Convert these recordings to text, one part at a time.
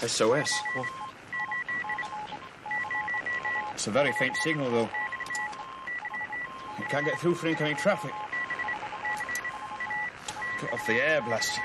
SOS? What? It's a very faint signal, though. It can't get through for incoming traffic. Cut off the air, blast you.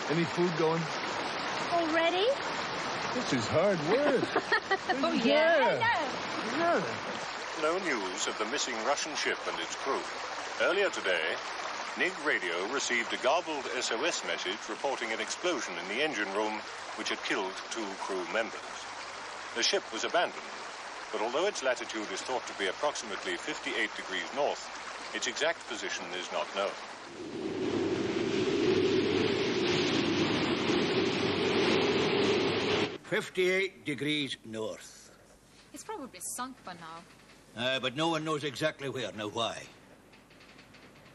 Any food going? Already? This is hard work. Oh, yeah. Yeah. No news of the missing Russian ship and its crew. Earlier today, NIG Radio received a garbled SOS message reporting an explosion in the engine room which had killed 2 crew members. The ship was abandoned, but although its latitude is thought to be approximately 58 degrees north, its exact position is not known. 58 degrees north. It's probably sunk by now. But no one knows exactly where. Now, why?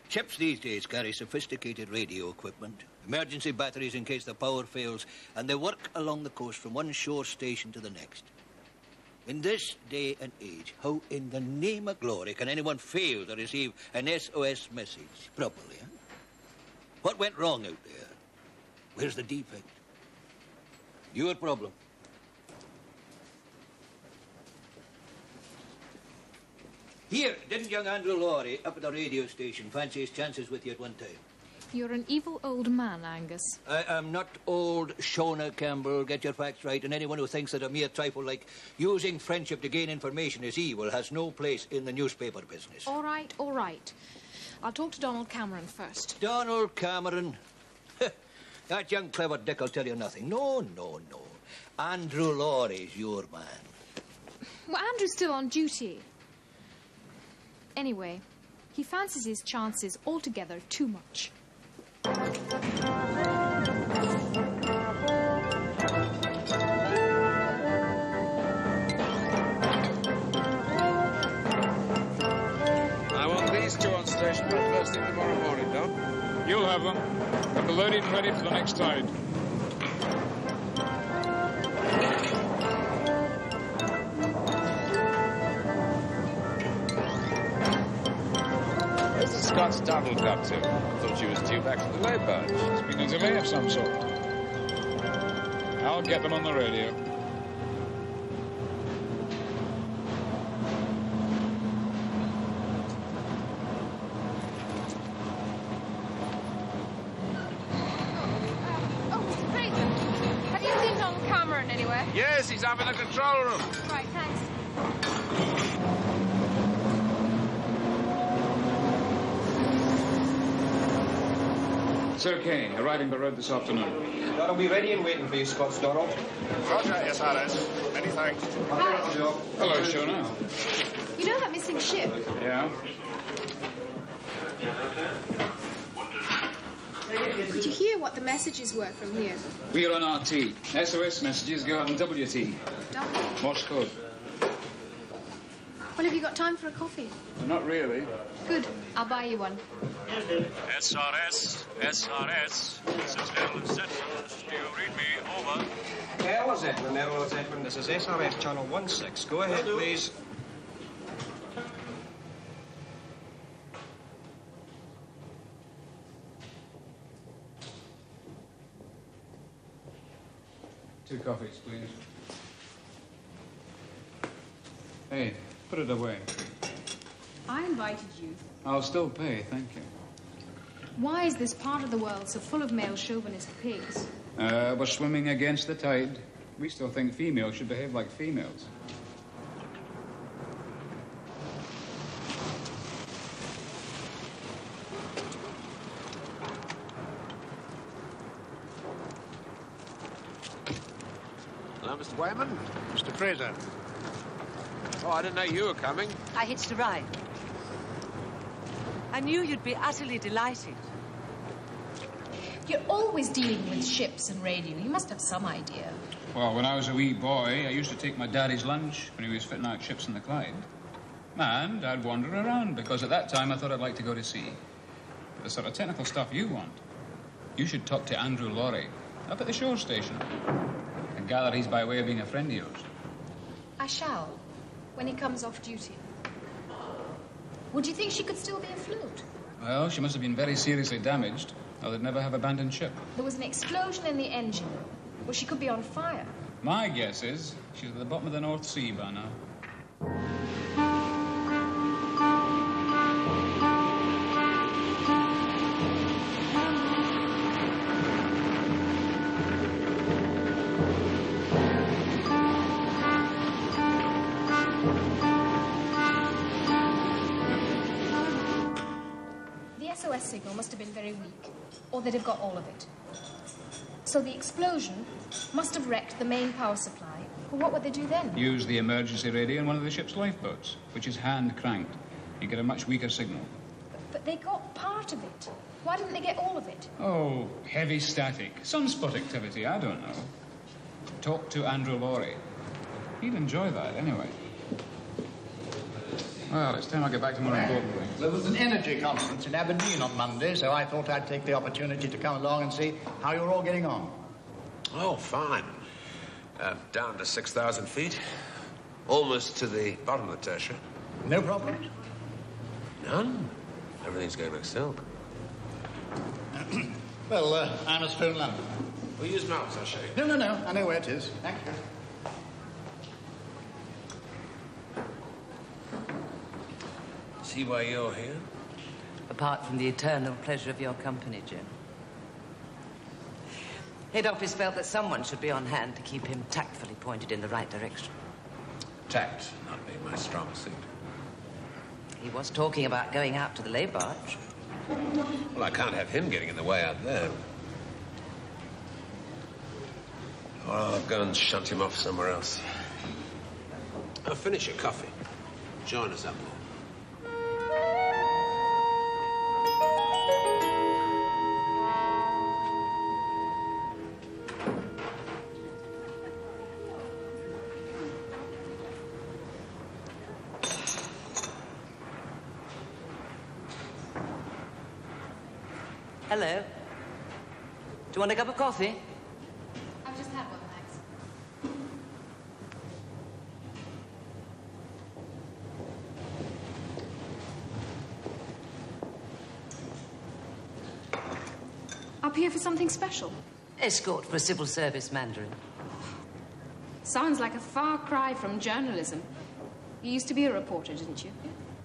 Ships these days carry sophisticated radio equipment, emergency batteries in case the power fails, and they work along the coast from one shore station to the next. In this day and age, how in the name of glory can anyone fail to receive an SOS message properly, huh? What went wrong out there? Where's the defect? Your problem. Here, didn't young Andrew Laurie up at the radio station fancy his chances with you at one time? You're an evil old man, Angus. I am not old Shona Campbell. Get your facts right. And anyone who thinks that a mere trifle like using friendship to gain information is evil has no place in the newspaper business. All right, all right. I'll talk to Donald Cameron first. Donald Cameron? That young clever dick will tell you nothing. No. Andrew Laurie's your man. Well, Andrew's still on duty. Anyway, he fancies his chances altogether too much. I want these 2 on station by first thing tomorrow morning, Don. You'll have them. Have the loading ready for the next tide. Where's the Scots Donald got to? I thought she was due back to the lay barge. There's been a delay of some sort. I'll get them on the radio. Yes, he's up in the control room. Right, thanks. Sir Kane, arriving by road this afternoon. That'll be ready and waiting for you, Scots, Donald. Roger, SRS. Many thanks. Hello, Shona. You know that missing ship? Yeah? Did you hear what the messages were from here? We're on RT. SOS messages go out on WT. Morse code. Well, have you got time for a coffee? Not really. Good. I'll buy you one. SRS. This is Gerald Central. Do you read me? Over. Well, Zetman, Errol Zetman. This is SRS Channel 16. Go ahead, please. Two coffees, please. Hey, put it away. I invited you. I'll still pay, thank you. Why is this part of the world so full of male chauvinist pigs? We're swimming against the tide. We still think females should behave like females. Hello, Mr. Wayman. Mr. Fraser. Oh, I didn't know you were coming. I hitched a ride. I knew you'd be utterly delighted. You're always dealing with ships and radio. You must have some idea. Well, when I was a wee boy, I used to take my daddy's lunch when he was fitting out ships in the Clyde. And I'd wander around, because at that time I thought I'd like to go to sea. But the sort of technical stuff you want, you should talk to Andrew Laurie, up at the shore station. I gather he's by way of being a friend of yours. I shall, when he comes off duty. Would you think she could still be afloat? Well, she must have been very seriously damaged, or they'd never have abandoned ship. There was an explosion in the engine. Well, she could be on fire. My guess is she's at the bottom of the North Sea by now. The SOS signal must have been very weak, or they'd have got all of it. So the explosion must have wrecked the main power supply. Well, what would they do then? Use the emergency radio in one of the ship's lifeboats, which is hand-cranked. You get a much weaker signal. But they got part of it. Why didn't they get all of it? Oh, heavy static. Sunspot activity, I don't know. Talk to Andrew Laurie. He'd enjoy that, anyway. Well, it's time I get back to more important things. There was an energy conference in Aberdeen on Monday, so I thought I'd take the opportunity to come along and see how you're all getting on. Oh, fine. Down to 6,000 feet. Almost to the bottom of the tertia. No problems? None. Everything's going like silk. Well, I must phone London. We'll use maps, I'll show you. No. I know where it is. Thank you. See why you're here? Apart from the eternal pleasure of your company, Jim. Head office felt that someone should be on hand to keep him tactfully pointed in the right direction. Tact, not being my strong suit. He was talking about going out to the lay barge. Well, I can't have him getting in the way out there. Or I'll go and shunt him off somewhere else. Oh, finish your coffee. Join us up there. Hello. Do you want a cup of coffee? I've just had one, thanks. Up here for something special? Escort for a civil service mandarin. Sounds like a far cry from journalism. You used to be a reporter, didn't you?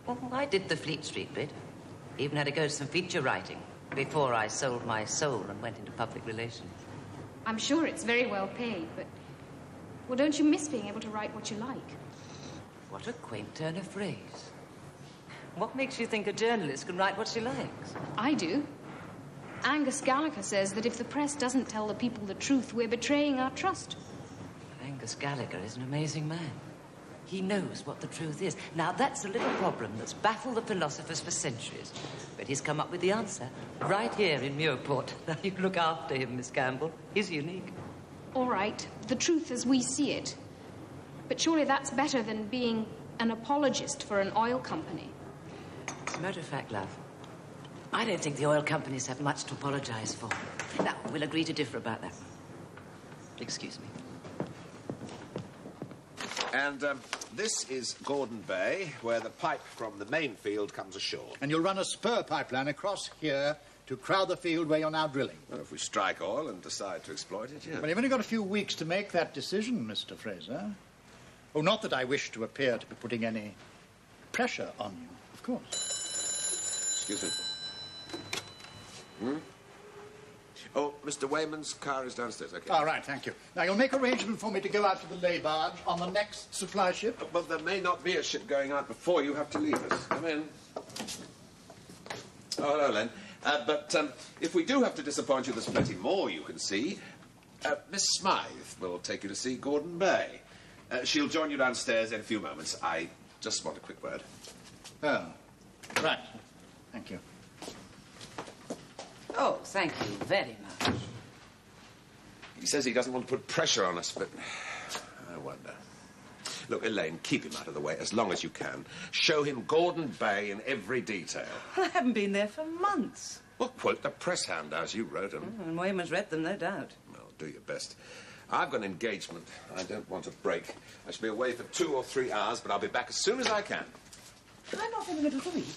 Well, I did the Fleet Street bit. Even had to go to some feature writing before I sold my soul and went into public relations. I'm sure it's very well paid, but... Well, don't you miss being able to write what you like? What a quaint turn of phrase. What makes you think a journalist can write what she likes? I do. Angus Gallacher says that if the press doesn't tell the people the truth, we're betraying our trust. Angus Gallacher is an amazing man. He knows what the truth is. Now, that's a little problem that's baffled the philosophers for centuries. But he's come up with the answer right here in Muirport. Now, you look after him, Miss Campbell. He's unique. All right, the truth as we see it. But surely that's better than being an apologist for an oil company. As a matter of fact, love, I don't think the oil companies have much to apologize for. Now, we'll agree to differ about that. Excuse me. And this is Gordon Bay, where the pipe from the main field comes ashore. And you'll run a spur pipeline across here to crowd the field where you're now drilling. Well, if we strike oil and decide to exploit it, yeah. Well, you've only got a few weeks to make that decision, Mr. Fraser. Oh, not that I wish to appear to be putting any pressure on you, of course. Excuse me. Oh, Mr. Wayman's car is downstairs, OK. All right, thank you. Now, you'll make arrangement for me to go out to the lay barge on the next supply ship? Well, there may not be a ship going out before you have to leave us. Come in. Oh, hello, Len. But if we do have to disappoint you, there's plenty more you can see. Miss Smythe will take you to see Gordon Bay. She'll join you downstairs in a few moments. I just want a quick word. Oh, right. Thank you. Oh, thank you very much. He says he doesn't want to put pressure on us, but I wonder. Look, Elaine, keep him out of the way as long as you can. Show him Gordon Bay in every detail. I haven't been there for months. Well, quote the press handouts. You wrote them. And Wayman's read them, no doubt. Well, do your best. I've got an engagement. I don't want a break. I shall be away for 2 or 3 hours, but I'll be back as soon as I can. I'm off in the middle of the week.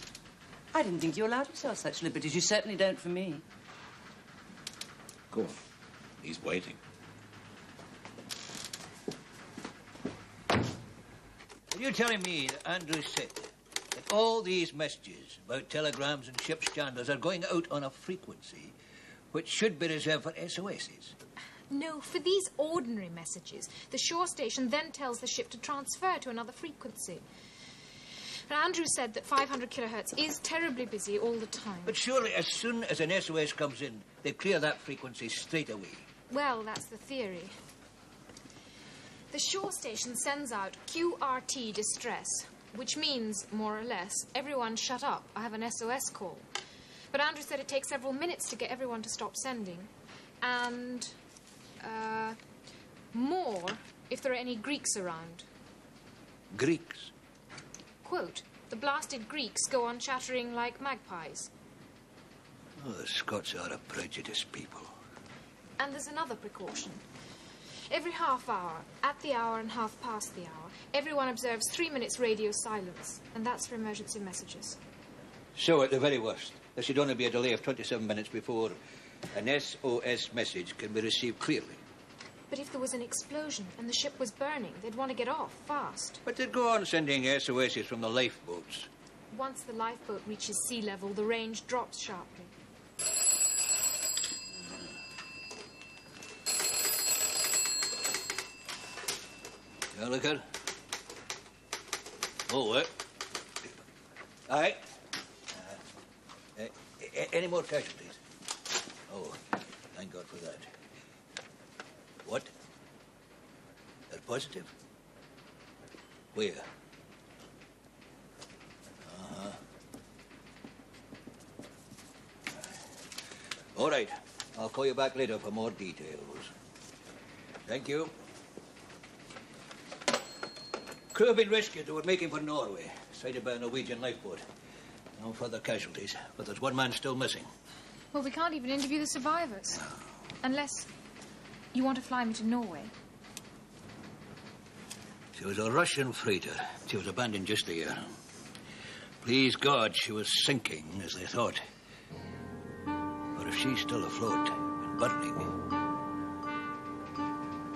I didn't think you allowed yourself such liberties. You certainly don't for me. Go on. He's waiting. Are you telling me that Andrew said that all these messages about telegrams and ship's chandlers are going out on a frequency which should be reserved for SOSs? No, for these ordinary messages, the shore station then tells the ship to transfer to another frequency. But Andrew said that 500 kilohertz is terribly busy all the time. But surely as soon as an SOS comes in, they clear that frequency straight away. Well, that's the theory. The shore station sends out QRT distress, which means, more or less, everyone shut up, I have an SOS call. But Andrew said it takes several minutes to get everyone to stop sending. And, more if there are any Greeks around. Greeks? Quote, the blasted Greeks go on chattering like magpies. Oh, the Scots are a prejudiced people. And there's another precaution. Every half hour, at the hour and half past the hour, everyone observes 3 minutes radio silence, and that's for emergency messages. So, at the very worst, there should only be a delay of 27 minutes before an SOS message can be received clearly. But if there was an explosion and the ship was burning, they'd want to get off fast. But they'd go on sending SOSs from the lifeboats. Once the lifeboat reaches sea level, the range drops sharply. Gallacher? Oh, Aye. Any more casualties? Oh, thank God for that. What? They're positive? Where? Uh-huh. All right. I'll call you back later for more details. Thank you. Crew have been rescued. They were making for Norway, sighted by a Norwegian lifeboat. No further casualties, but there's one man still missing. Well, we can't even interview the survivors. Unless you want to fly me to Norway. She was a Russian freighter. She was abandoned just a year. Please God, she was sinking, as they thought. But if she's still afloat and burning,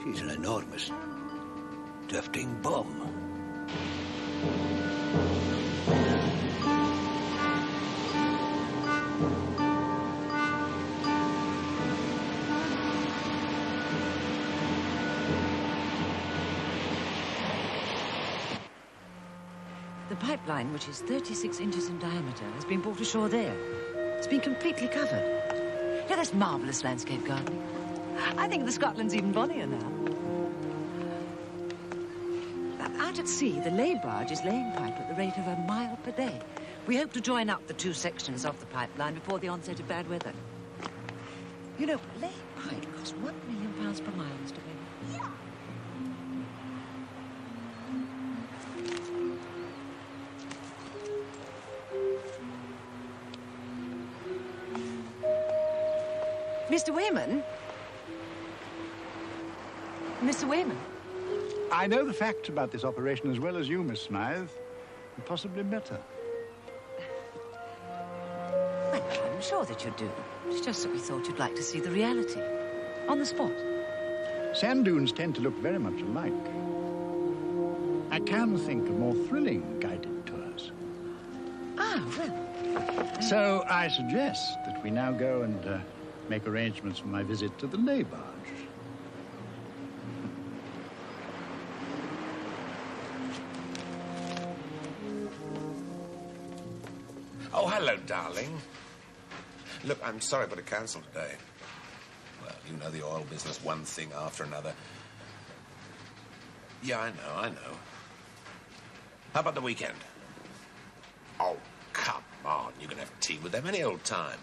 she's an enormous, drifting bomb. The pipeline, which is 36 inches in diameter, has been brought ashore there. It's been completely covered. Yeah, that's marvellous landscape gardening. I think the Scotland's even bonnier now. Out at sea, the lay barge is laying pipe at the rate of 1 mile per day. We hope to join up the 2 sections of the pipeline before the onset of bad weather. You know, laying pipe costs £1 million per mile, Mr. Wayman. Mr. Wayman? Mr. Wayman? I know the facts about this operation as well as you, Miss Smythe, and possibly better. Well, I'm sure that you do. It's just that we thought you'd like to see the reality. On the spot. Sand dunes tend to look very much alike. I can think of more thrilling guided tours. Ah, well. So I suggest that we now go and make arrangements for my visit to the lay barge. Oh, hello, darling. Look, I'm sorry I've got to cancel today. Well, you know the oil business, one thing after another. Yeah, I know. How about the weekend? Oh, come on. You can have tea with them any old time.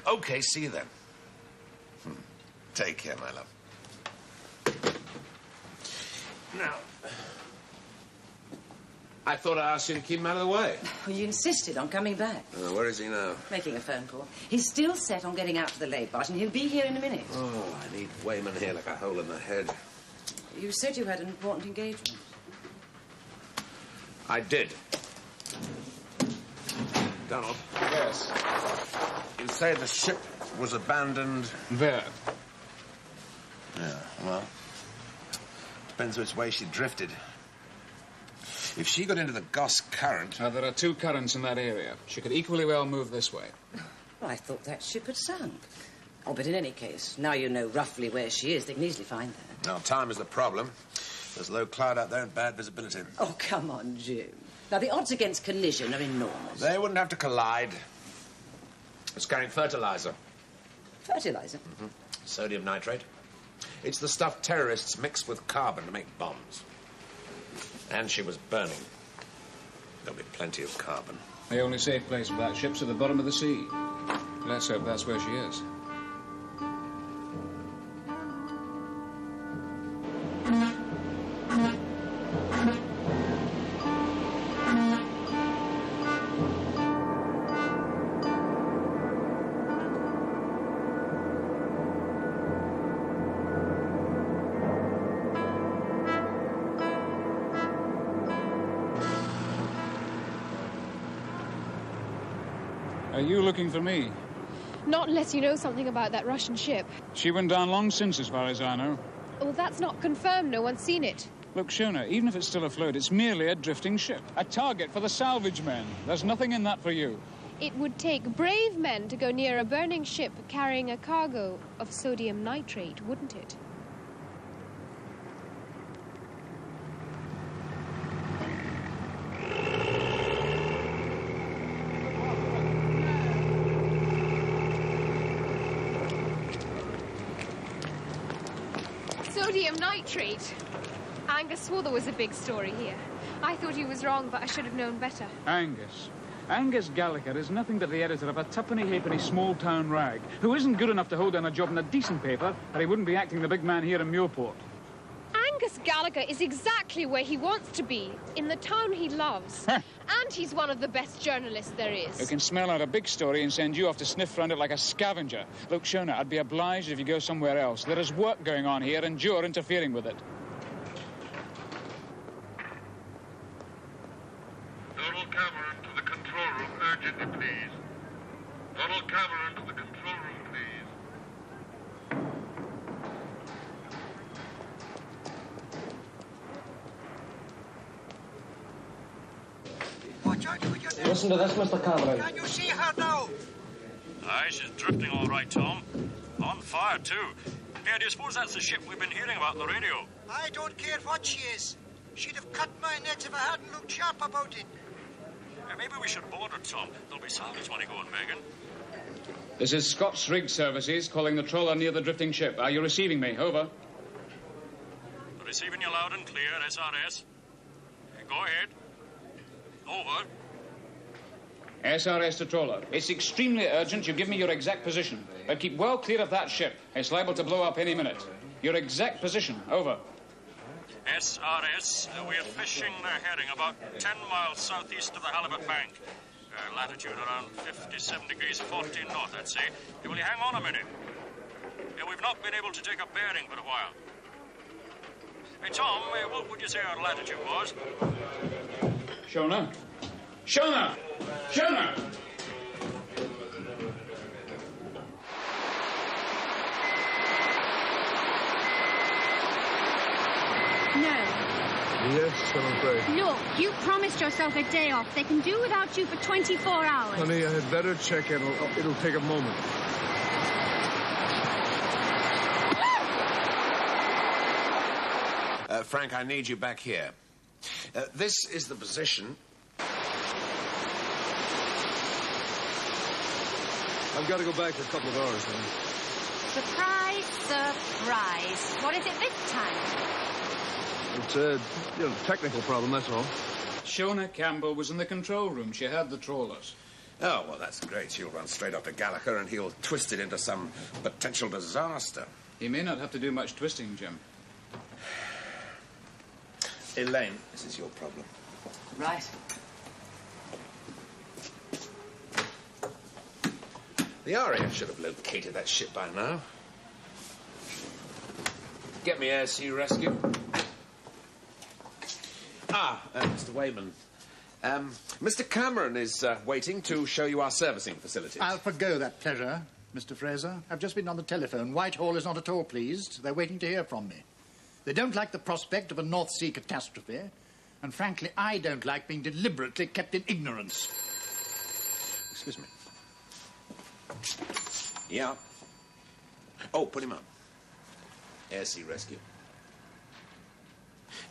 Okay, see you then. Take care, my love. Now, I thought I asked you to keep him out of the way. Well, you insisted on coming back. Where is he now? Making a phone call. He's still set on getting out to the lay barge, and he'll be here in a minute. Oh, I need Wayman here like a hole in the head. You said you had an important engagement. I did. Donald. Yes. You say the ship was abandoned... There. Yeah, well... Depends which way she drifted. If she got into the Goss Current... Now, there are two currents in that area. She could equally well move this way. Well, I thought that ship had sunk. Oh, but in any case, now you know roughly where she is, they can easily find her. Now, time is the problem. There's low cloud out there and bad visibility. Oh, come on, Jim. Now, the odds against collision are enormous. They wouldn't have to collide. It's carrying fertilizer. Fertilizer? Mm-hmm. Sodium nitrate. It's the stuff terrorists mix with carbon to make bombs. And she was burning. There'll be plenty of carbon. The only safe place for that ship's at the bottom of the sea. Let's hope that's where she is. Are you looking for me? Not unless you know something about that Russian ship. She went down long since, as far as I know. Well, that's not confirmed. No one's seen it. Look, Shona, even if it's still afloat, it's merely a drifting ship. A target for the salvage men. There's nothing in that for you. It would take brave men to go near a burning ship carrying a cargo of sodium nitrate, wouldn't it? Sodium nitrate. Angus swore there was a big story here. I thought he was wrong, but I should have known better. Angus. Angus Gallacher is nothing but the editor of a tuppenny-halfpenny small-town rag who isn't good enough to hold down a job in a decent paper, or he wouldn't be acting the big man here in Muirport. Angus Gallacher is exactly where he wants to be, in the town he loves. And he's one of the best journalists there is. Who can smell out a big story and send you off to sniff around it like a scavenger. Look, Shona, I'd be obliged if you go somewhere else. There is work going on here, and you're interfering with it. Donald Cameron to the control room, urgently, please. Donald Cameron to the control room, please. Listen to this, Mr. Cameron. Can you see her now? Aye, she's drifting all right, Tom. On fire, too. Hey, do you suppose that's the ship we've been hearing about on the radio? I don't care what she is. She'd have cut my net if I hadn't looked sharp about it. Maybe we should board her, Tom. There'll be salvage money going begging. This is Scott's Rig Services calling the trawler near the drifting ship. Are you receiving me? Over. Receiving you loud and clear, SRS. Go ahead. Over. SRS to trawler. It's extremely urgent you give me your exact position. But keep well clear of that ship. It's liable to blow up any minute. Your exact position. Over. SRS, we're fishing the herring about 10 miles southeast of the Halibut Bank. Latitude around 57 degrees 14 north, I'd say. Will you hang on a minute? We've not been able to take a bearing for a while. Hey, Tom, what would you say our latitude was? Shona? Shona! Shona! No. Yes, I'm afraid. Look, you promised yourself a day off. They can do without you for 24 hours. Honey, I had better check in. It'll take a moment. Frank, I need you back here. This is the position. I've got to go back for a couple of hours, honey. Surprise, surprise. What is it this time? It's a technical problem, that's all. Shona Campbell was in the control room. She had the trawlers. Oh, well, that's great. She'll run straight up to Gallacher and he'll twist it into some potential disaster. He may not have to do much twisting, Jim. Elaine, this is your problem. Right. The RAF should have located that ship by now. Get me air sea rescue. Mr. Wayman. Mr. Cameron is waiting to show you our servicing facilities. I'll forgo that pleasure, Mr. Fraser. I've just been on the telephone. Whitehall is not at all pleased. They're waiting to hear from me. They don't like the prospect of a North Sea catastrophe, and frankly, I don't like being deliberately kept in ignorance. Excuse me. Yeah. Oh, put him up. Air sea rescue.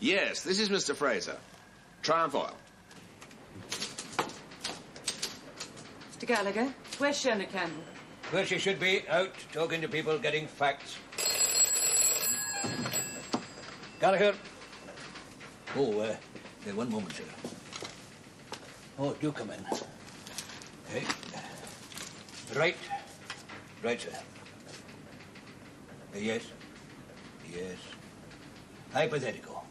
Yes, this is Mr. Fraser. Triumph Oil. Mr. Gallacher, where's Shona Campbell? Where she should be, out, talking to people, getting facts. Gallacher. Oh, one moment, sir. Oh, do come in. Hey. Right. Right, sir. Yes. Yes. Hypothetical.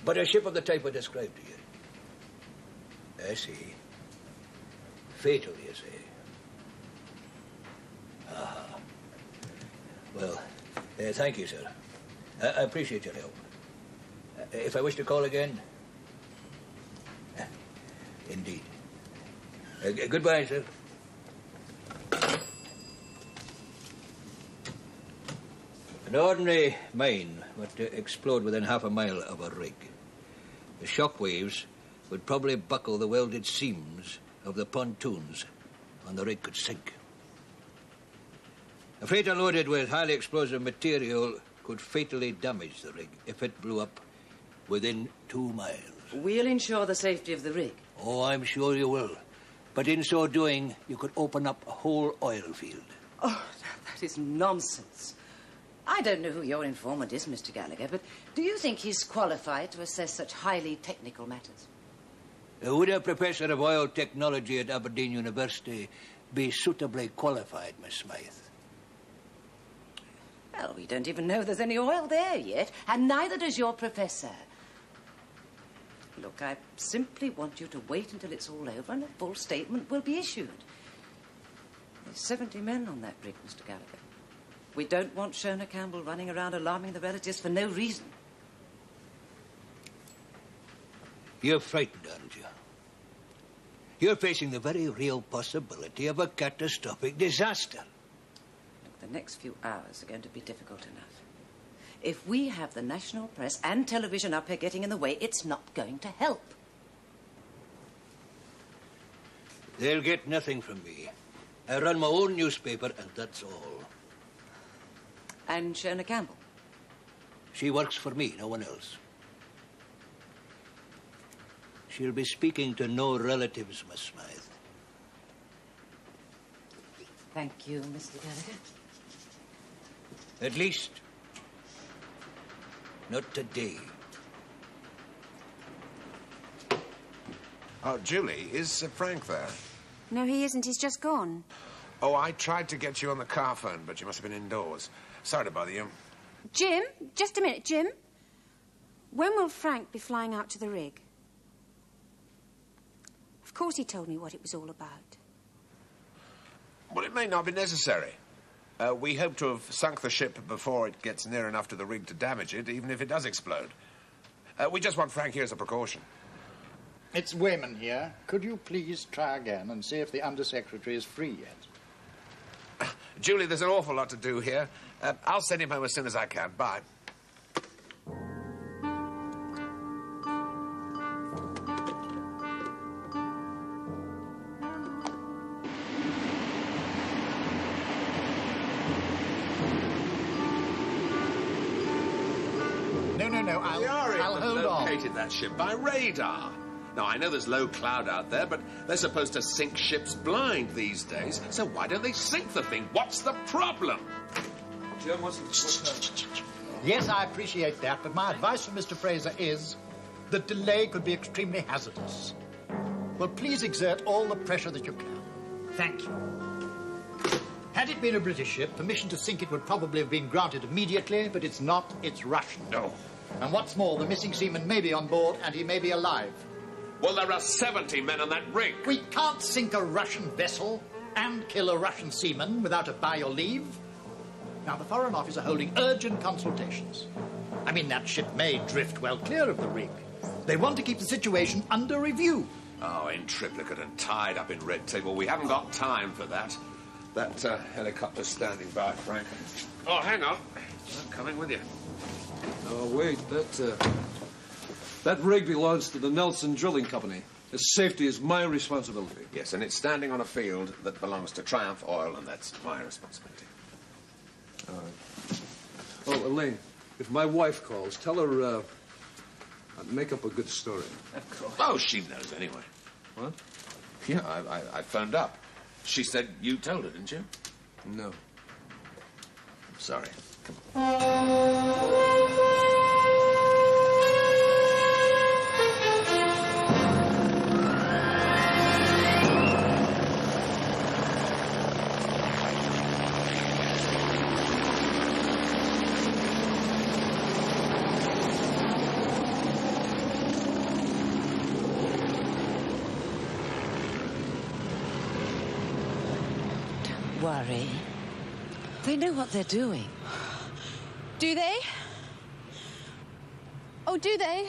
But a ship of the type I described to you. I see. Fatal, you say. Well, thank you, sir. I appreciate your help. If I wish to call again... Indeed. Goodbye, sir. An ordinary mine would explode within half a mile of a rig. The shock waves would probably buckle the welded seams of the pontoons, and the rig could sink. A freighter loaded with highly explosive material could fatally damage the rig if it blew up within 2 miles. We'll ensure the safety of the rig. Oh, I'm sure you will. But in so doing, you could open up a whole oil field. Oh, that is nonsense. I don't know who your informant is, Mr. Gallacher, but do you think he's qualified to assess such highly technical matters? Would a professor of oil technology at Aberdeen University be suitably qualified, Miss Smythe? Well, we don't even know there's any oil there yet, and neither does your professor. Look, I simply want you to wait until it's all over and a full statement will be issued. There's 70 men on that rig, Mr. Gallacher. We don't want Shona Campbell running around alarming the relatives for no reason. You're frightened, aren't you? You're facing the very real possibility of a catastrophic disaster. Look, the next few hours are going to be difficult enough. If we have the national press and television up here getting in the way, it's not going to help. They'll get nothing from me. I run my own newspaper, and that's all. And Shona Campbell? She works for me, no one else. She'll be speaking to no relatives, Miss Smythe. Thank you, Mr. Gallacher. At least, not today. Oh, Julie, is Frank there? No, he isn't. He's just gone. Oh, I tried to get you on the car phone, but you must have been indoors. Sorry to bother you. Jim, just a minute, Jim. When will Frank be flying out to the rig? Of course he told me what it was all about. Well, it may not be necessary. We hope to have sunk the ship before it gets near enough to the rig to damage it, even if it does explode. We just want Frank here as a precaution. It's Wayman here. Could you please try again and see if the Undersecretary is free yet? Julie, there's an awful lot to do here. I'll send him home as soon as I can. Bye. No, I'll hold on. Located that ship by radar. Now, I know there's low cloud out there, but they're supposed to sink ships blind these days, so why don't they sink the thing? What's the problem? Jim, what's the... Yes, I appreciate that, but my advice for Mr. Fraser is the delay could be extremely hazardous. Well, please exert all the pressure that you can. Thank you. Had it been a British ship, permission to sink it would probably have been granted immediately, but it's not. It's Russian. No. And what's more, the missing seaman may be on board, and he may be alive. Well, there are 70 men on that rig. We can't sink a Russian vessel and kill a Russian seaman without a by your leave. Now, the Foreign Office are holding urgent consultations. I mean, that ship may drift well clear of the rig. They want to keep the situation under review. Oh, in triplicate and tied up in red tape. Well, we haven't got time for that. That helicopter's standing by, Frank. Oh, hang on. I'm coming with you. Oh, wait, that rig belongs to the Nelson Drilling Company. Its safety is my responsibility. Yes, and it's standing on a field that belongs to Triumph Oil, and that's my responsibility. All right. Oh, Elaine, if my wife calls, tell her I'd make up a good story. Of course. Oh, she knows anyway. What? Yeah, I phoned up. She said you told her, didn't you? No. I'm sorry. Come on. Worry. They know what they're doing. Do they? Oh, do they?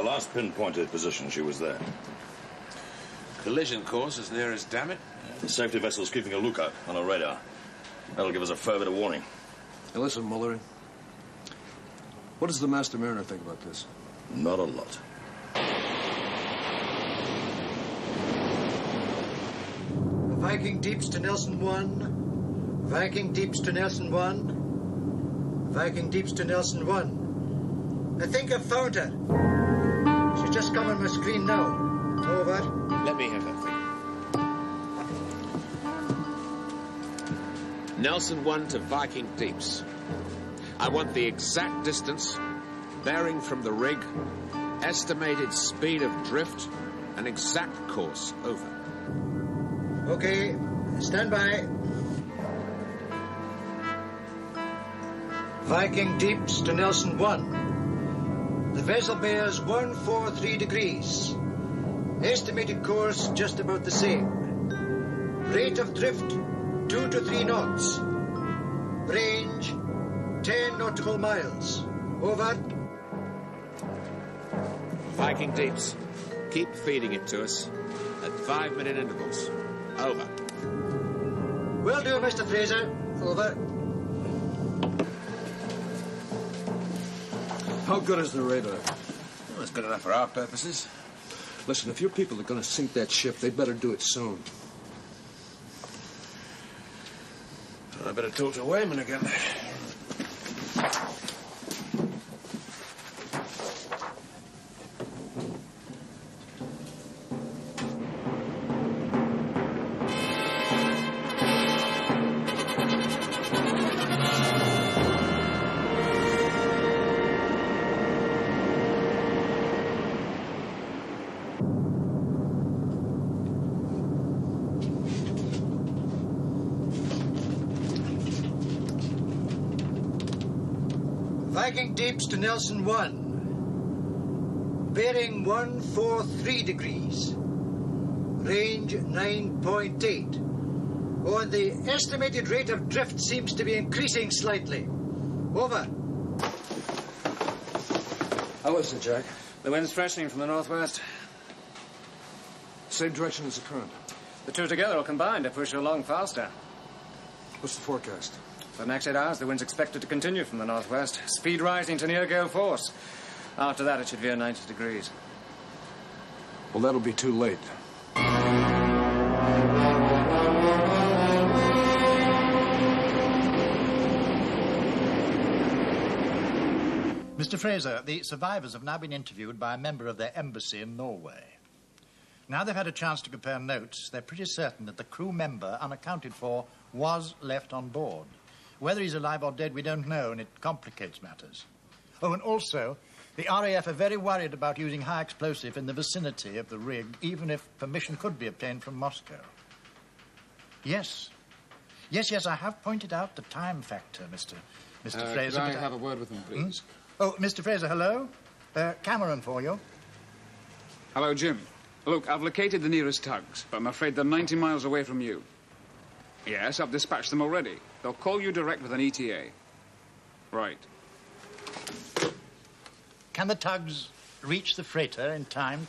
Last pinpointed position, she was there. Collision course as near as damn it. The safety vessel's keeping a lookout on our radar. That'll give us a fair bit of warning. Now listen, Mullery. What does the Master Mariner think about this? Not a lot. Viking Deeps to Nelson 1. Viking Deeps to Nelson 1. Viking Deeps to Nelson 1. I think I've found her. She's just come on my screen now. Over. Let me have that thing. Nelson 1 to Viking Deeps. I want the exact distance, bearing from the rig, estimated speed of drift, and exact course. Over. Okay, stand by. Viking Deeps to Nelson 1. The vessel bears 143 degrees. Estimated course just about the same. Rate of drift 2 to 3 knots. Range 10 nautical miles. Over. Viking Deeps, keep feeding it to us at 5-minute intervals. Over. Will do, Mr. Fraser. Over. How good is the radar? Well, it's good enough for our purposes. Listen, if your people are going to sink that ship, they'd better do it soon. I better talk to Wayman again. Viking Deeps to Nelson 1. Bearing 143 degrees. Range 9.8. Oh, and the estimated rate of drift seems to be increasing slightly. Over. How is it, Jack? The wind's freshening from the northwest. Same direction as the current. The two together will combine to push you along faster. What's the forecast? For the next 8 hours, the wind's expected to continue from the northwest, speed rising to near gale force. After that, it should veer 90 degrees. Well, that'll be too late. Mr. Fraser, the survivors have now been interviewed by a member of their embassy in Norway. Now they've had a chance to compare notes, they're pretty certain that the crew member, unaccounted for, was left on board. Whether he's alive or dead, we don't know, and it complicates matters. Oh, and also, the RAF are very worried about using high explosive in the vicinity of the rig, even if permission could be obtained from Moscow. Yes. Yes, I have pointed out the time factor, Mr. Fraser. Could I have a word with him, please? Oh, Mr. Fraser, hello? Cameron for you. Hello, Jim. Look, I've located the nearest tugs, but I'm afraid they're 90 miles away from you. Yes, I've dispatched them already. They'll call you direct with an ETA. Right. Can the tugs reach the freighter in time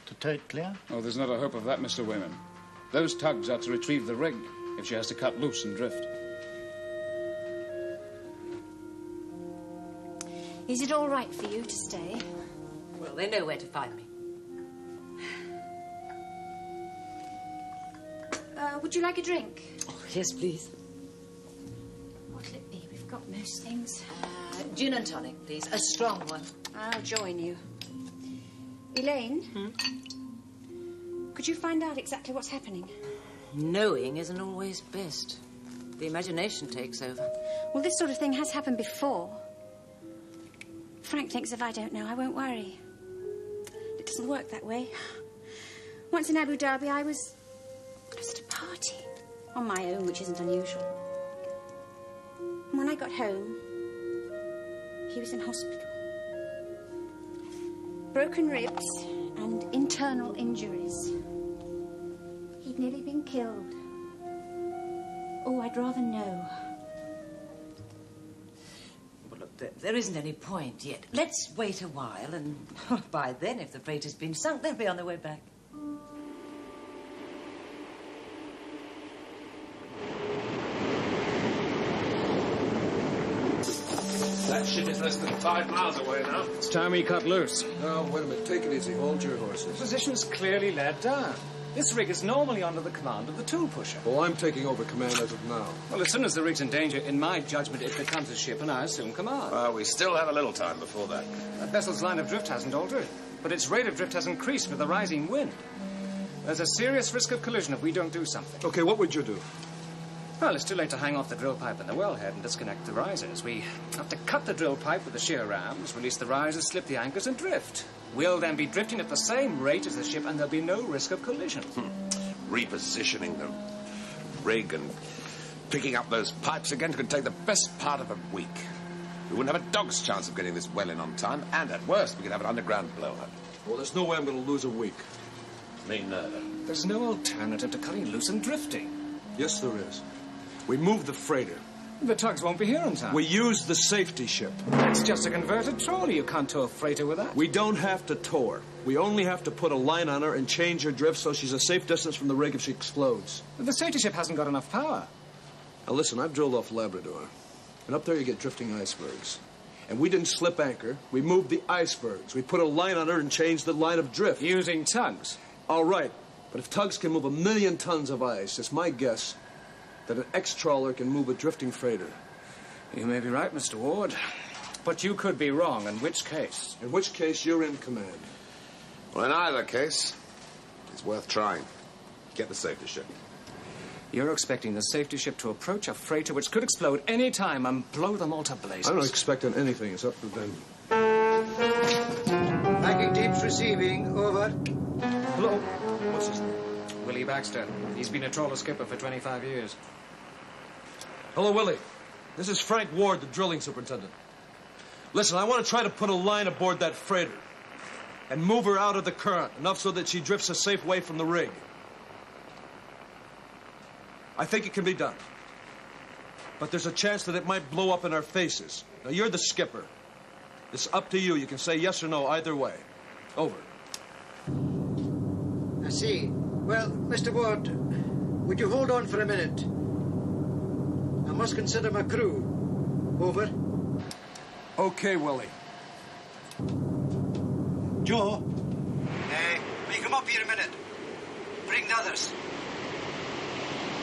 to tow it clear? Oh, there's not a hope of that, Mr. Wayman. Those tugs are to retrieve the rig if she has to cut loose and drift. Is it all right for you to stay? Well, they know where to find me. Would you like a drink? Oh, yes, please. What'll it be? We've got most things. Gin and tonic, please. A strong one. I'll join you. Elaine? Could you find out exactly what's happening? Knowing isn't always best. The imagination takes over. Well, this sort of thing has happened before. Frank thinks if I don't know, I won't worry. It doesn't work that way. Once in Abu Dhabi, I was at a party on my own, which isn't unusual. And when I got home, he was in hospital. Broken ribs and internal injuries. He'd nearly been killed. Oh, I'd rather know. Well, look, there isn't any point yet. Let's wait a while, and by then, if the freight has been sunk, they'll be on their way back. That ship is less than 5 miles away now. It's time we cut loose. Now, wait a minute. Take it easy. Hold your The horses. position's clearly led down. This rig is normally under the command of the tool pusher. Well, I'm taking over command as of now. Well, as soon as the rig's in danger, in my judgment, it becomes a ship, and I assume command. We still have a little time before that. The vessel's line of drift hasn't altered, but its rate of drift has increased with the rising wind. There's a serious risk of collision if we don't do something. Okay, what would you do? Well, it's too late to hang off the drill pipe in the wellhead and disconnect the risers. We have to cut the drill pipe with the shear rams, release the risers, slip the anchors, and drift. We'll then be drifting at the same rate as the ship, and there'll be no risk of collision. Repositioning the rig and picking up those pipes again could take the best part of a week. We wouldn't have a dog's chance of getting this well in on time, and at worst, we could have an underground blow-up. Well, there's no way I'm going to lose a week. Me neither. There's no alternative to cutting loose and drifting. Yes, there is. We move the freighter. The tugs won't be here in time. We use the safety ship. It's just a converted trawler. You can't tow a freighter with that. We don't have to tow her. We only have to put a line on her and change her drift so she's a safe distance from the rig if she explodes. The safety ship hasn't got enough power. Now, listen, I've drilled off Labrador. And up there you get drifting icebergs. And we didn't slip anchor. We moved the icebergs. We put a line on her and changed the line of drift. Using tugs? All right. But if tugs can move 1,000,000 tons of ice, it's my guess that an X-trawler can move a drifting freighter. You may be right, Mr. Ward. But you could be wrong. In which case? In which case, you're in command. Well, in either case, it's worth trying. Get the safety ship. You're expecting the safety ship to approach a freighter which could explode any time and blow them all to blazes. I'm not expecting anything. It's up to them. Backing deeps receiving. Over. Hello. What's his name? Willie Baxter. He's been a trawler skipper for 25 years. Hello, Willie. This is Frank Ward, the drilling superintendent. Listen, I want to try to put a line aboard that freighter and move her out of the current, enough so that she drifts a safe way from the rig. I think it can be done. But there's a chance that it might blow up in our faces. Now, you're the skipper. It's up to you. You can say yes or no either way. Over. I see. Well, Mr. Ward, would you hold on for a minute? I must consider my crew. Over. Okay, Willie. Joe? Will you come up here a minute? Bring the others.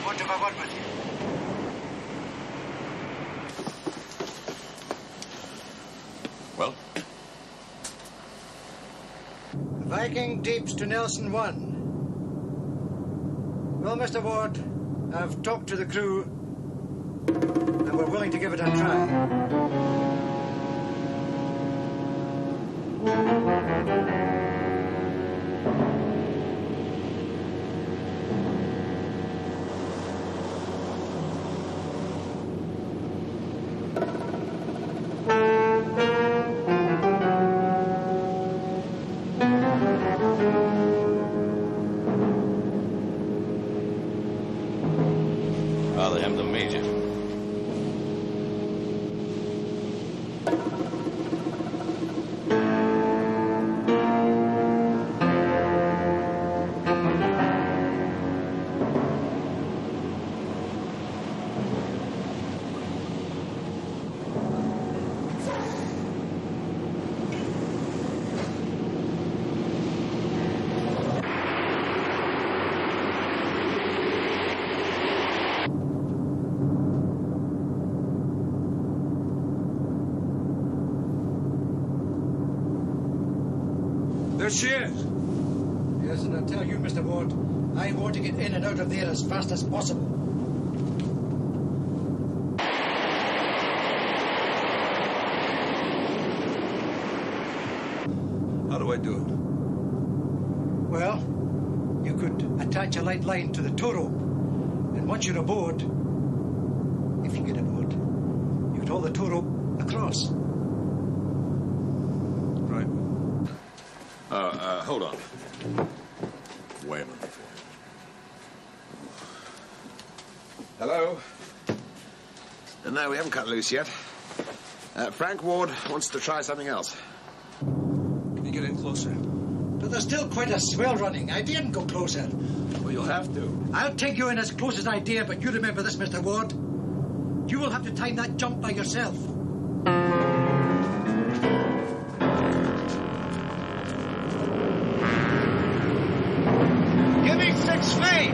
Want to have a word with you. Well? Viking deeps to Nelson 1. Well, Mr. Ward, I've talked to the crew, and we're willing to give it a try. Father, I'm the major. There she is. Yes, and I tell you, Mr. Ward, I want to get in and out of there as fast as possible. How do I do it? Well, you could attach a light line to the tow rope, and once you're aboard, if you get aboard, you could haul the tow rope across. Right. Hold on. Wayman. Hello? No, we haven't cut loose yet. Frank Ward wants to try something else. Can you get in closer? But there's still quite a swell running. I daren't go closer. Well, you'll have to. I'll take you in as close as I dare, but you remember this, Mr. Ward. You will have to time that jump by yourself. Give me 6 feet!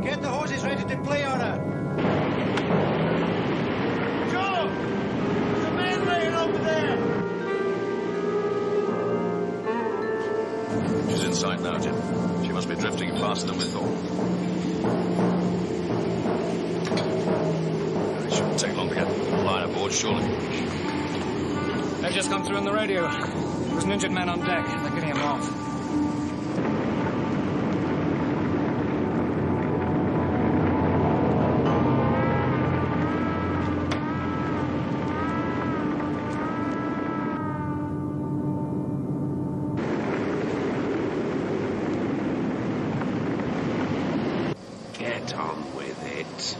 Get the horses ready to play on her. in sight now, Jim. She must be drifting faster than we thought. It shouldn't take long to get the line aboard, surely. They've just come through on the radio. There's an injured man on deck. They're getting him off. Get on with it.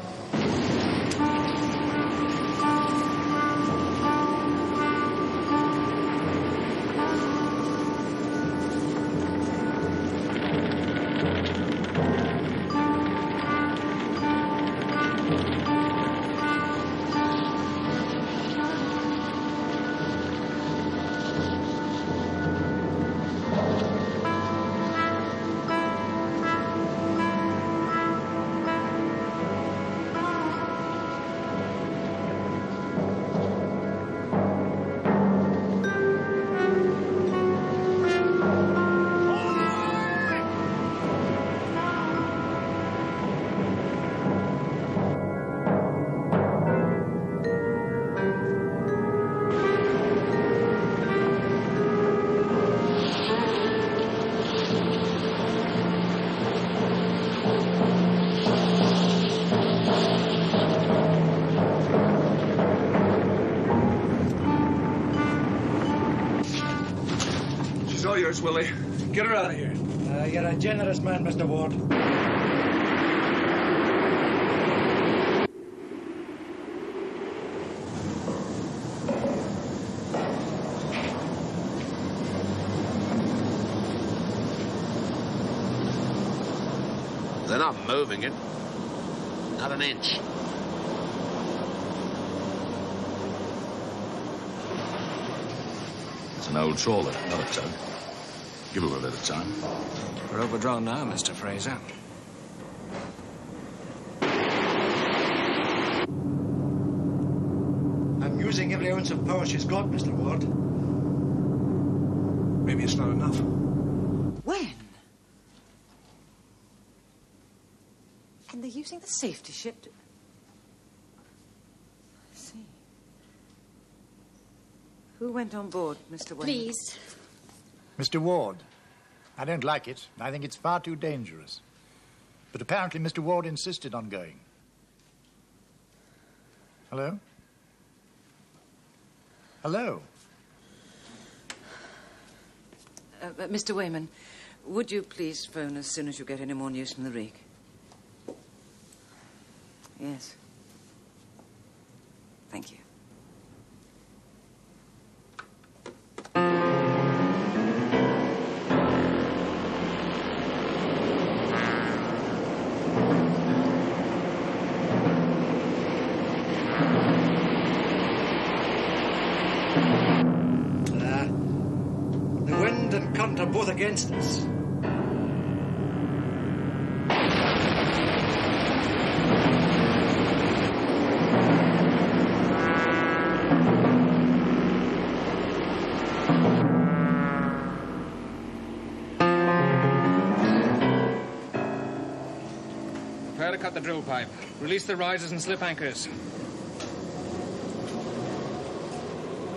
All yours, Willie. Get her out of here. You're a generous man, Mr. Ward. They're not moving it. Not an inch. It's an old trawler, not a tug. Give her a little time. We're overdrawn now, Mr. Fraser. I'm using every ounce of power she's got, Mr. Ward. Maybe it's not enough. When? And they're using the safety ship to... I see. Who went on board, Mr. Wayman? Please. Mr. Ward, I don't like it. I think it's far too dangerous. But apparently Mr. Ward insisted on going. Hello? Hello? Mr. Wayman, would you please phone as soon as you get any more news from the rig? Yes. Thank you. The wind and current are both against us. Prepare to cut the drill pipe. Release the risers and slip anchors.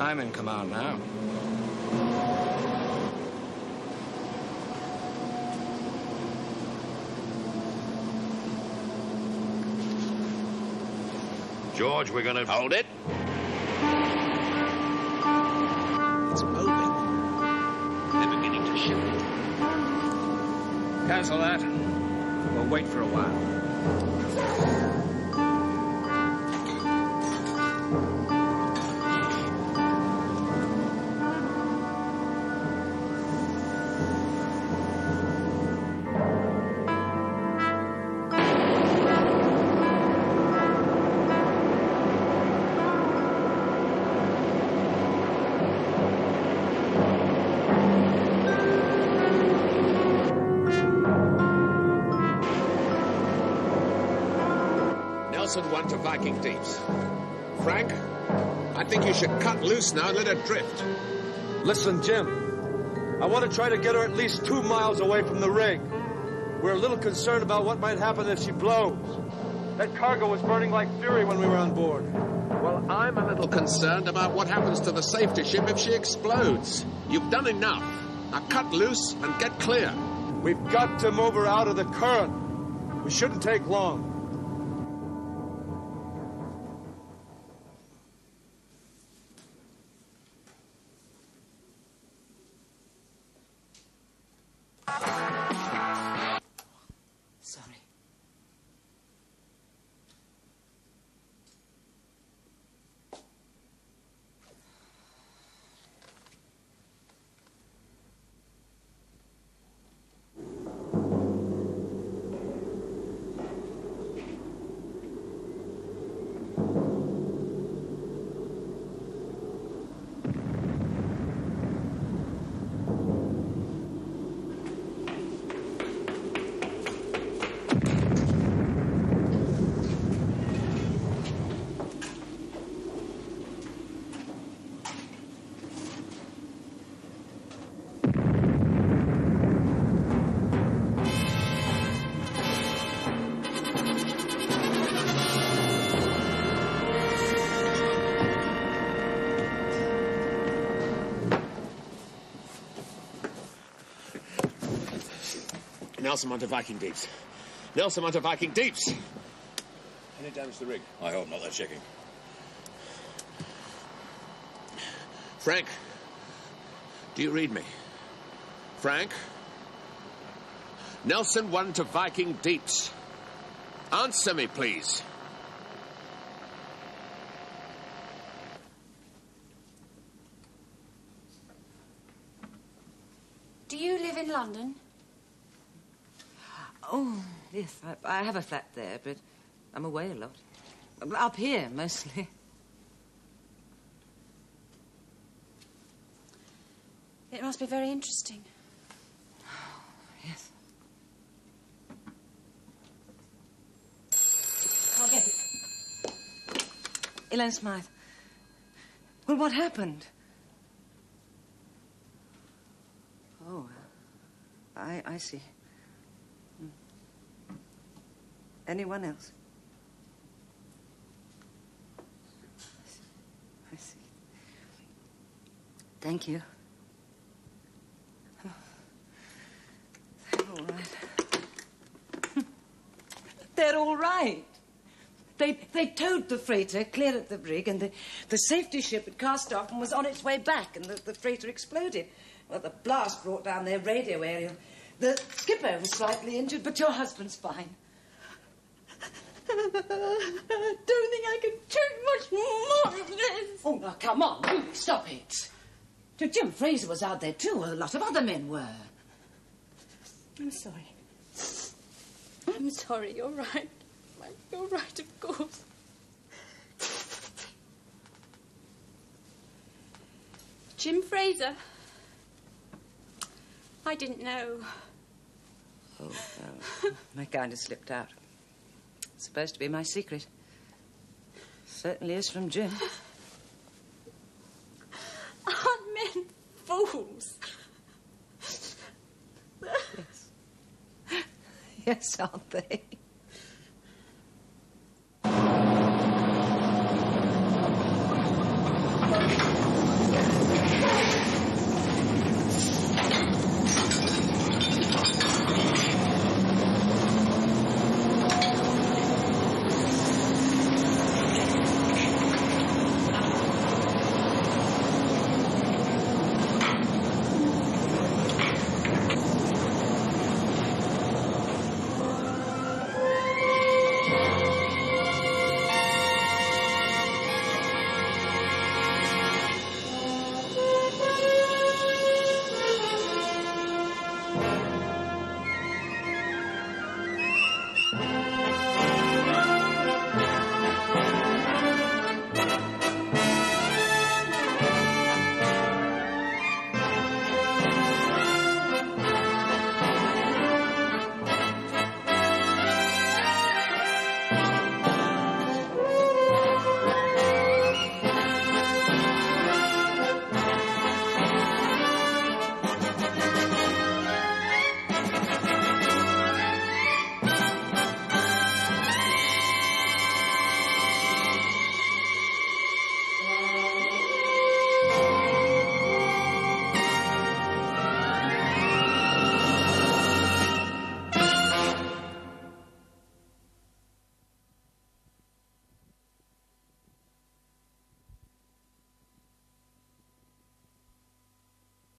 I'm in command now. George, we're gonna... Hold it. It's moving. They're beginning to shift. Cancel that. We'll wait for a while. One to Viking Deeps. Frank, I think you should cut loose now and let her drift. Listen, Jim. I want to try to get her at least 2 miles away from the rig. We're a little concerned about what might happen if she blows. That cargo was burning like fury when we were on board. Well, I'm a little concerned about what happens to the safety ship if she explodes. You've done enough. Now cut loose and get clear. We've got to move her out of the current. We shouldn't take long. Sorry. Nelson onto Viking Deeps. Nelson onto Viking Deeps. Any damage to the rig? I hope not. They're checking. Frank, do you read me? Frank? Nelson 1 to Viking Deeps. Answer me, please. Do you live in London? Oh, yes, I have a flat there, but I'm away a lot. Up here, mostly. It must be very interesting. Yes. I'll get it. Elaine Smythe. Well, what happened? Oh, I see. Anyone else? I see. Thank you. Oh, they're all right. They're all right. They towed the freighter clear of the brig, and the safety ship had cast off and was on its way back, and the freighter exploded. Well, the blast brought down their radio aerial. The skipper was slightly injured, but your husband's fine. I don't think I can take much more of this. Oh, now, come on, really, stop it. Jim Fraser was out there, too. A lot of other men were. I'm sorry. I'm sorry, you're right. You're right, of course. Jim Fraser? I didn't know. Oh, no. I kind of slipped out. It's supposed to be my secret. Certainly is from Jim. Aren't men fools? Yes. Yes, aren't they?